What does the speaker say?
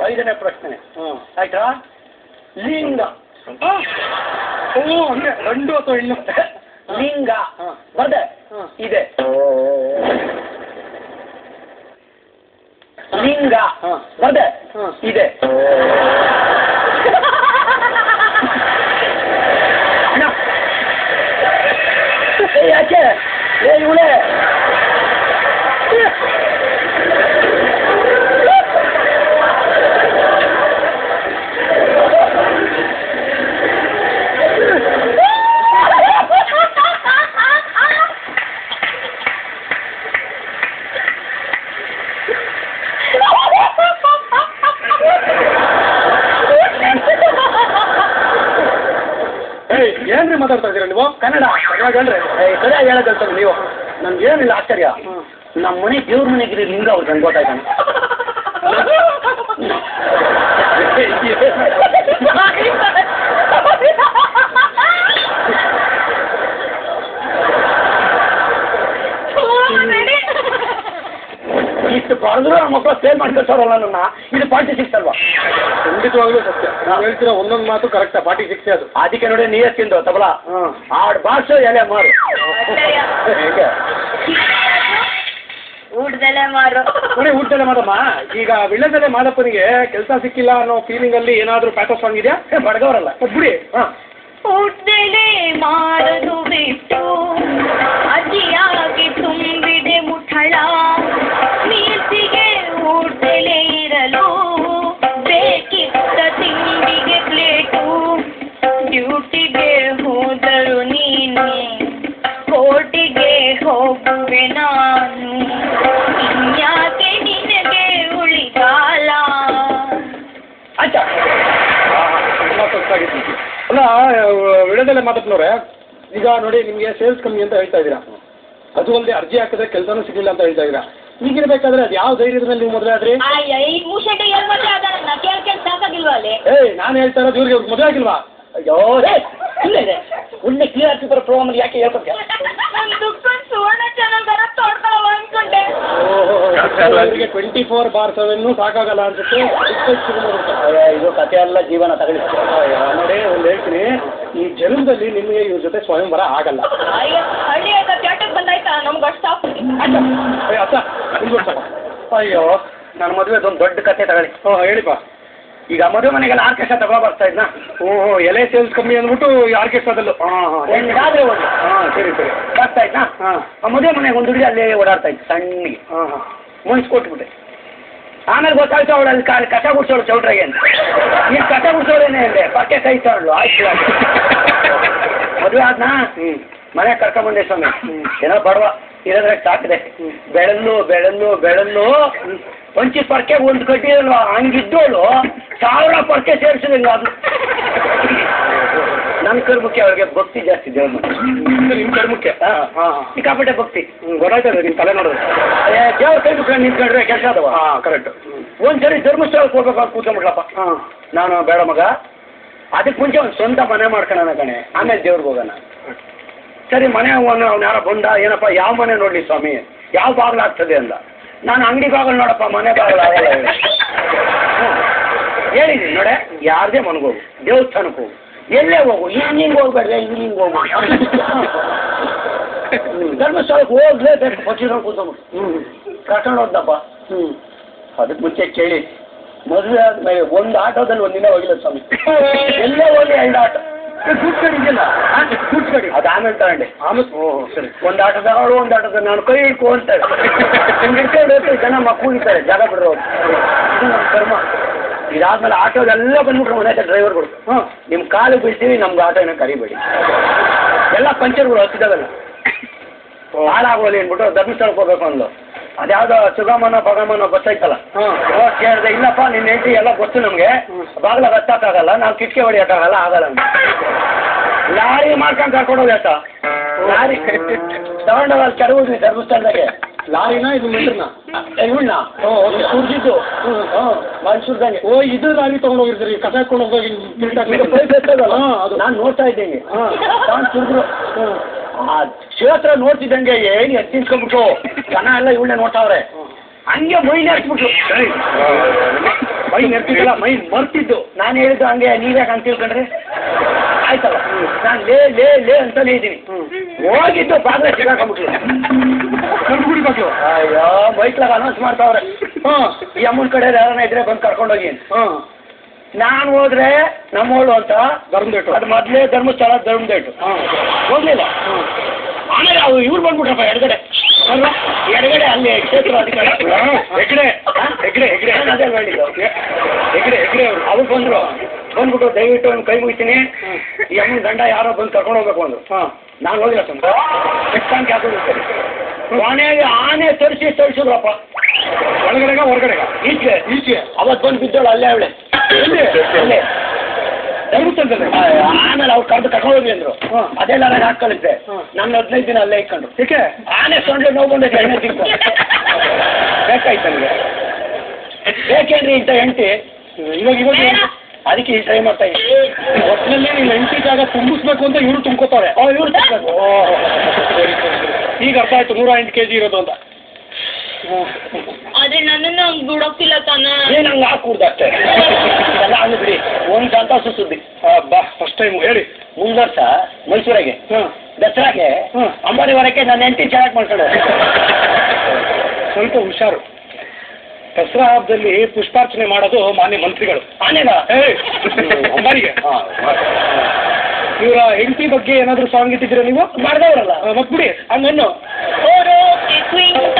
5ನೇ ಪ್ರಶ್ನೆ ಆಯ್ತಾ? ಲಿಂಗ. ಅಂದ್ರೆ ಗಂಡು ಅಥವಾ ಹೆಣ್ಣು? ಲಿಂಗ ಬರ್ದೆ ಇದೆ. ಲಿಂಗ ಬರ್ದೆ ಇದೆ. ಯಾಕೆ ಇವಳೆ ಏನ್ರಿ ಮಾತಾಡ್ತಾ ಇದ್ದೀರಾ ನೀವು? ಕನ್ನಡ ಹೇಳ್ರಿ. ಸರಿಯಾಗಿ ಹೇಳೋದಲ್ತಾನೆ ನೀವು. ನನ್ಗೆ ಏನಿಲ್ಲ ಆಶ್ಚರ್ಯ, ನಮ್ಮ ಮನೆ ದೇವ್ರ ಮನೆಗಿರಿ ಲಿಂಗ ಅವ್ರು ನಂಗೆ ಗೊತ್ತಾಯ್ತಾನೆ. ಇಷ್ಟು ಬರೆದ್ರು ನಮ್ಮ ಮಕ್ಕಳು ಸೇಲ್ ಮಾಡ್ಕೊಳ್ತಾರಲ್ಲ ನನ್ನ. ಇದು 46 ಅಲ್ವಾ? ಖಂಡಿತವಾಗ್ಲೂ ಸತ್ಯ. ನಾವು ಹೇಳ್ತೀರಾ ಒಂದೊಂದು ಮಾತು ಕರೆಕ್ಟಾ? 46 ಅದು. ಅದಕ್ಕೆ ನೋಡಿ ನೀರು ತಿಂದು ತಬಲ ಆಡ್ ಬಾರ್ಸು ಎಲೆ ಮಾರು. ಹೇಗೆ ಊಟದಲ್ಲೇ ಮಾರು ನೋಡಿ, ಊಟದಲ್ಲೇ ಮಾಡಮ್ಮ. ಈಗ ವಿಳ್ಯದಲ್ಲೇ ಮಾದಪ್ಪನಿಗೆ ಕೆಲಸ ಸಿಕ್ಕಿಲ್ಲ ಅನ್ನೋ ಫೀಲಿಂಗ್ ಅಲ್ಲಿ ಏನಾದ್ರೂ ಪ್ಯಾಥೋ ಸಾಂಗ್ ಇದೆಯಾ? ಬಡಗವರಲ್ಲ ಬಿಡಿ. ಊಟದಲ್ಲೇ ಮಾರದು ಬಿಟ್ಟು ಅತಿಯಾಗಿ ತುಂಬಿದೆ ಮುಠಳ. ಮೀಸಿಗೆ ಊಟದಲ್ಲೇ ಇರಲು ಬೇಕಿದ್ದ ತಿಂಡಿಗೆ ಪ್ಲೇಟು. ಡ್ಯೂಟಿಗೆ ಹೋದರು ನೀನು, ಕೋರ್ಟಿಗೆ ಹೋಗುವೆ ನಾನು. ಇನ್ಯಾಕೆ ನಿನಗೆ ಉಳಿಗಾಲ? ಆಯ್ತಾ? ಅಲ್ಲ, ವಿಳ್ಯದಲ್ಲೇ ಮಾತಾಡ್ನವ್ರೆ, ಈಗ ನೋಡಿ ನಿಮಗೆ ಸೇಲ್ಸ್ ಕಮ್ಮಿ ಅಂತ ಹೇಳ್ತಾ ಇದ್ದೀರಾ. ಅದು ಅಲ್ಲದೆ ಅರ್ಜಿ ಹಾಕಿದ್ರೆ ಕೆಲಸನೂ ಸಿಗಲಿಲ್ಲ ಅಂತ ಹೇಳ್ತಾ ಇದ್ದೀರಾ. ಈಗಿರ್ಬೇಕಾದ್ರೆ ಅದು ಯಾವ ಧೈರ್ಯದ ಮೇಲೆ ನೀವು ಮದುವೆ ಆದ್ರಿ? ಈ ಮೂಷಟೆ ಏನ್ ಮದುವೆ ಆದ ಕೇಳ್ಕೊಂಡು ಸಾಕಾಗಿಲ್ವಾ ಅಲ್ಲಿ? ನಾನು ಹೇಳ್ತಾ ಇರೋದು ಇವ್ರಿಗೆ ಮದುವೆ ಆಗಿಲ್ವಾ? ಅಯ್ಯೋ ಇಲ್ಲ ಇದೆ ಒಳ್ಳೆ ಕ್ಲಿಯರ್ ಆಗ್ತಿದ್ದಾರೆ ಪ್ರೋಗ್ರಾಮ್ ಯಾಕೆ ಹೇಳ್ಕೊಡ್ತೀಯ? ನಾನು ದುಡ್ಕೊಂಡು ಸುವರ್ಣ ಚಾನಲ್ ಬರ ತೊಡ್ಕೊಳ್ಳೋ ಅನ್ಕೊಂಡೆ. 24/7 ಸಾಕಾಗಲ್ಲ ಅನ್ಸುತ್ತೆ. ಇದು ಕಥೆ ಅಲ್ಲ, ಜೀವನ ತಗೊಳ್ಳಿ. ನೋಡಿ, ಒಂದು ಹೇಳ್ತೀನಿ, ಈ ಜನ್ಮದಲ್ಲಿ ನಿಮಗೆ ಇವ್ರ ಜೊತೆ ಸ್ವಯಂವರ ಆಗಲ್ಲ. ಹಳ್ಳಿ ಆಯ್ತಾ ಪ್ಯಾಟಕ್ ಬಂದಾಯ್ತಾ ನಮ್ಗೆ ಅಷ್ಟು ಅಯ್ಯೋ ನನ್ನ ಮದುವೆ ಒಂದು ದೊಡ್ಡ ಕಥೆ ತಗೊಳ್ಳಿ. ಹೇಳಿಪ್ಪ. ಈಗ ಮದುವೆ ಮನೆಗೆಲ್ಲ ಆರ್ಕೆಸ್ಟ್ರಾ ತಗೋ ಬರ್ತಾ ಇದ್ನ. ಎಲೆ ಸೇಲ್ಸ್ ಕಮ್ಮಿ ಅಂದ್ಬಿಟ್ಟು ಆರ್ಕೆಸ್ಟ್ರಾದಲ್ಲೂ ಹೆಂಗಾದ್ರೆ ಒಂದು ಸರಿ ಸರಿ ಬರ್ತಾ ಇದ್ನ. ಮದುವೆ ಮನೆಗೆ ಒಂದು ಹುಡುಗಿ ಅಲ್ಲೇ ಓಡಾಡ್ತಾ ಇತ್ತು ಸಣ್ಣಗೆ. ಮುನ್ಸ್ ಕೊಟ್ಬಿಟ್ಟೆ. ಆಮೇಲೆ ಗೊತ್ತಾಯ್ತು ಅವಳು ಅಲ್ಲಿ ಕಸ ಗುಡ್ಸೋಳು ಚೌಟ್ರಾಗೆ ಅಂತ. ನೀನು ಕಸ ಗುಡ್ಸೋಳೇನೆ ಅಂದೆ, ಪಕ್ಕೆ ಕೈ ತಗೊಳ್ಳು. ಆಯ್ತು ಮದುವೆ ಆದ್ನಾ ಮನೆ ಕರ್ಕೊಂಬಂದೆ ಸ್ವಾಮಿ. ಏನೋ ಬಡವ ಇರೋದ್ರೆ ಸಾಕಿದೆ. ಬೆಳಲ್ಲು ಬೆಳಲ್ಲು ಬೆಳಲ್ಲು ಒಂಚಿ ಪರ್ಕೆ ಒಂದು ಕಡ್ಡಿ ಅಲ್ವಾ ಹಂಗಿದ್ದೋಳು 1000 ಪರ್ಕೆ ಸೇರಿಸಿದಂಗೆ ಅದು. ನನ್ನ ಕರ್ಮುಖ್ಯ, ಅವ್ರಿಗೆ ಭಕ್ತಿ ಜಾಸ್ತಿ ದೇವ್ರ. ನಿಮ್ಮ ಕರ್ಮಕ್ಕೆ ಸಿಕ್ಕಾಪಟ್ಟೆ ಭಕ್ತಿ. ಗೊತ್ತಾಯ್ತದೆ ನಿಮ್ಮ ತಲೆ ನೋಡೋದು. ದೇವ್ರ ಕೈ ಮುಖ ನಿಂತ್ಕೊಂಡ್ರೆ ಕೆಲಸ ಅದವ. ಕರೆಕ್ಟ್. ಒಂದ್ಸರಿ ಧರ್ಮಸ್ಥಳಕ್ಕೆ ಹೋಗ್ಬೇಕು ಅಂತ ಕೂತ್ಕೊಂಡ್ಬಿಟ್ಲಪ್ಪ. ನಾನು ಬೇಡ ಮಗ, ಅದಕ್ಕೆ ಮುಂಚೆ ಒಂದು ಸ್ವಂತ ಮನೆ ಮಾಡ್ಕೊಳ್ಳೋಣ ಕಣೆ, ಆಮೇಲೆ ದೇವ್ರಿಗೆ ಹೋಗೋಣ. ಸರಿ ಮನೆ ಅವ್ನು ಯಾರೋ ಬಂದ, ಏನಪ್ಪ ಯಾವ ಮನೆ ನೋಡಲಿ ಸ್ವಾಮಿ, ಯಾವ ಬಾಗಿಲು ಆಗ್ತದೆ ಅಂದ. ನಾನು ಅಂಗಡಿ ಬಾಗಿಲು ನೋಡಪ್ಪ, ಮನೆ ಬಾಗಿಲು ಆಗಲ್ಲ ಹೇಳಿದ್ದೀನಿ. ನೋಡೆ, ಯಾರದೇ ಮನೆಗೋಗು, ದೇವಸ್ಥಾನಕ್ಕೆ ಹೋಗು, ಎಲ್ಲೇ ಹೋಗು, ಹಿಂಗೆ ಹೋಗ್ಬೇಡ್ರೆ ಹಿಂಗೆ ಹೋಗು. ಧರ್ಮಸ್ಥಳಕ್ಕೆ ಹೋಗ್ಲೇಬೇಕು, ಪಕ್ಷಿಗಳು ಕೂತ್ಕೊಂಡ್ಬಿಟ್ಟು ಕರ್ಕೊಂಡು ಹೋದಪ್ಪ. ಅದಕ್ಕೆ ಮುಂಚೆ ಕೇಳಿ ಮದುವೆ ಆದ್ಮೇಲೆ ಒಂದು ಆಟೋದಲ್ಲಿ ಒಂದಿನ ಹೋಗಿಲ್ಲ ಸ್ವಾಮಿ. ಎಲ್ಲೇ ಹೋಗಿ 2 ಆಟೋ ಗೂಡ್ಸ್ ಗಾಡಿ ಇದೆಯಲ್ಲ, ಗೂಡ್ಸ್ ಗಾಡಿ ಅದು ಆಮೇಲೆ ತಗೊಂಡೆ. ಆಮೇಲೆ ಸರಿ ಒಂದು ಆಟೋ ತಗೊಳ್ಳು, ಒಂದು ಆಟೋ ನಾನು ಕೈ ಹಿಡ್ಕೊ ಅಂತಾರೆ. ಹಿಂಗೆ ಹಿಡ್ಕೊಂಡು ಹೋಗ್ತಾರೆ, ಜನ ಮಕ್ಕಳಿದ್ದಾರೆ, ಜಾಗ ಬಿಡ್ರೋ. ಇದು ನಮ್ಮ ಕರ್ಮ. ಇದಾದ್ಮೇಲೆ ಆಟೋದೆಲ್ಲ ಬಂದ್ಬಿಟ್ರು ಮನೆ ಡ್ರೈವರ್ಗಳು. ನಿಮ್ಮ ಕಾಲು ಬೀಳ್ತೀವಿ, ನಮ್ಗೆ ಆಟೋ ಏನೋ ಕರಿಬೇಡಿ. ಎಲ್ಲ ಪಂಚರ್ಗಳು ಹತ್ತಿದಾವೆಲ್ಲ ಹಾಳಾಗೋಲಿ ಅಂದ್ಬಿಟ್ಟು ಧರ್ಮಸ್ಥಳಕ್ಕೆ ಹೋಗ್ಬೇಕು ಅಂದ್ಲು. ಅದ್ಯಾವುದೋ ಸುಗಮನೋ ಭಗಮನೋ ಬಸ್ ಐತಲ್ಲ, ಕೇಳಿದೆ. ಇಲ್ಲಪ್ಪ ನಿನ್ನ ಹೆಂಡತಿ ಎಲ್ಲ ಗೊತ್ತು ನಮಗೆ, ಬಾಗಿಲಾಗ ಹತ್ತಕ್ಕಾಗಲ್ಲ, ನಾವು ಕಿಟಕಿ ಹೊಡಿಯೋಕ್ಕಾಗಲ್ಲ, ಆಗಲ್ಲ. ಲಾರಿ ಮಾಡ್ಕೊಂಡು ಕರ್ಕೊಂಡೋಗಿ ಆತ. ಲಾರಿ ತಗೊಂಡೋಗಿ ಅಲ್ಲಿ ಕೆಡವಿದ್ವಿ ಧರ್ಮಸ್ಥಳದಾಗೆ. ಲಾರಿನ ಇದು ಮೀಟ್ರನ್ನ ಇವಳನ್ನ ಸುರಿದಿದ್ದು ಮೈಸೂರ್ದಾಗೆ. ಇದು ಲಾರಿ ತಗೊಂಡೋಗಿರ್ತೀರಿ, ಕಸ ಹಾಕೊಂಡು ಹೋಗಿ ಅದು ನಾನು ನೋಡ್ತಾ ಇದ್ದೇನೆ. ನಾನು ಸುರಿದ್ರು ಆ ಕ್ಷೇತ್ರ ನೋಡ್ತಿದ್ದಂಗೆ ಏನು ಎತ್ತಿಸ್ಕೊಂಡ್ಬಿಟ್ಟು ಜನ ಎಲ್ಲ ಇವಳನ್ನೇ ನೋಡ್ತಾವ್ರೆ. ಹಂಗೆ ಮೈಲಿ ಹಾಕ್ಬಿಟ್ರು. ಮೈ ನೆರ್ತಿದ್ದಲ್ಲ ಮೈ ಮರ್ತಿದ್ದು. ನಾನು ಹೇಳಿದ್ದು ಹಂಗೆ ನೀವ್ಯಾಕೆ ಹಂಗೆ ತಿಳ್ಕೊಂಡ್ರಿ ಆಯ್ತಲ್ಲ ನಾನು ಲೇ ಲೇ ಲೇ ಅಂತಾನೆ ಇದ್ದೀನಿ ಹೋಗಿದ್ದು ಪಾತ್ರ ಸಿಗಾಕೊಂಡ್ಬಿಟ್ಲು ಕರ್ಗುಡಿ ಮಕ್ಕಳು. ಅಯ್ಯೋ ಬೈಕ್ಲಾಗ ಅನೌನ್ಸ್ ಮಾಡ್ತಾವ್ರೆ ಈ ಅಮ್ಮನ ಕಡೆ ಯಾರನ್ನ ಇದ್ರೆ ಬಂದು ಕರ್ಕೊಂಡೋಗಿ ನಾನು ಹೋದ್ರೆ ನಮ್ಮೋಳು ಅಂತ ಧರ್ಮದೇಟು ಅದು ಮೊದಲೇ ಧರ್ಮಸ್ಥಳ ಧರ್ಮದೇಟು ಹೋಗ್ಲಿಲ್ಲ ಆಮೇಲೆ ಅವು ಇವ್ರು ಬಂದ್ಬಿಟ್ರಪ್ಪ ಎಡಗಡೆ ಅಲ್ಲಿ ಕ್ಷೇತ್ರ ಅಧಿಕಾರಿ ಅದೇ ಹೇಳಿದ್ದು ಹೆಗ್ಡೆ ಅವ್ರು ಬಂದ್ಬಿಟ್ಟು ದಯವಿಟ್ಟು ಒಂದು ಕೈ ಮುಗಿತೀನಿ ಈ ಅಮ್ಮನ ಗಂಡ ಯಾರೋ ಬಂದು ಕರ್ಕೊಂಡು ಹೋಗ್ಬೇಕು ಅಂದ್ರು ನಾನು ಹೋಗಿಲ್ಲ ಸ್ವಾಮಿ ಎಷ್ಟಂತ ಯಾಕೆ ಕೊನೆಗೆ ಆನೆ ತರಿಸಿದ್ರಪ್ಪ ಒಳಗಡೆಗ ಹೊರಗಡೆಗ ಈಚೆ ಅವತ್ತು ಬಂದು ಬಿದ್ದೋಳು ಅಲ್ಲೇ ಅವಳೆ ಅಲ್ಲೇ ಧರ್ಮಸ್ಥಳದಲ್ಲಿ. ಆಮೇಲೆ ಅವ್ರು ಕರ್ಕೊಂಡು ಹೋಗಿ ಅಂದ್ರು ಅದೆಲ್ಲ ನಾನು ಹಾಕೊಳ್ಳುತ್ತೆ ನನ್ನ 15 ದಿನ ಅಲ್ಲೇ ಇಟ್ಕೊಂಡು ಏಕೆ ಆನೆ ಸೊಂಡ್ಲೆ ನೋವು ಬಂದೈತೆ ಎಣ್ಣೆ ತಿಂಕು ಬೇಕಾಯ್ತು ನನಗೆ ಬೇಕೇನ್ರಿ ಇಂಥ ಹೆಂಡತಿ ಇವಾಗ ಅದಕ್ಕೆ ಈ ಟ್ರೈ ಮಾಡ್ತಾ ಇದ್ದೀನಿ ಒಟ್ಟಿನಲ್ಲಿ ನೀನು ಹೆಂಡತಿ ಜಾಗ ತುಂಬಿಸ್ಬೇಕು ಅಂತ ಇವ್ರು ತುಂಬ್ಕೋತಾರೆ. ಇವ್ರು ತಗೋಬೇಕು ಈಗ ಅರ್ಥ ಆಯ್ತು 108 kg ಇರೋದು ಅಂತ. ಆದ್ರೆ ನನ್ನನ್ನು ಹಂಗ್ ಬಿಡೋಕ್ತಿಲ್ಲ ತಾನ ಏನು ಹಂಗೆ ಹಾಕೂಡ್ದು ಅಷ್ಟೇ ಎಲ್ಲ ಹಂಗೆ ಬಿಡಿ ಒಂದು ಸಂತೋಷ ಸುದ್ದಿ ಬಾ ಫಸ್ಟ್ ಟೈಮ್ ಹೇಳಿ. ಮುಂದ್ ವರ್ಷ ಮೈಸೂರಿಗೆ ದಸರಾಗೆ ಅಂಬಾರಿವರಕ್ಕೆ ನನ್ನ ಹೆಂಡತಿ ಚೆನ್ನಾಗಿ ಮಾಡ್ಕೊಂಡೆ ಸ್ವಲ್ಪ ಹುಷಾರು. ದಸರಾ ಹಬ್ಬದಲ್ಲಿ ಪುಷ್ಪಾರ್ಚನೆ ಮಾಡೋದು ಮಾನ್ಯ ಮಂತ್ರಿಗಳು. ಆನೆಗ ಅಂಬಾರಿಗೆ ಇವರ ಹೆಂಡತಿ ಬಗ್ಗೆ ಏನಾದರೂ ಸಾಂಗ್ ಇಟ್ಟಿದ್ದೀರಾ ನೀವು? ಮಾಡಿದವ್ರಲ್ಲ ಮತ್ ಬಿಡಿ ಹಂಗನ್ನು ಓರೋ ಕ್ವಿಂಟ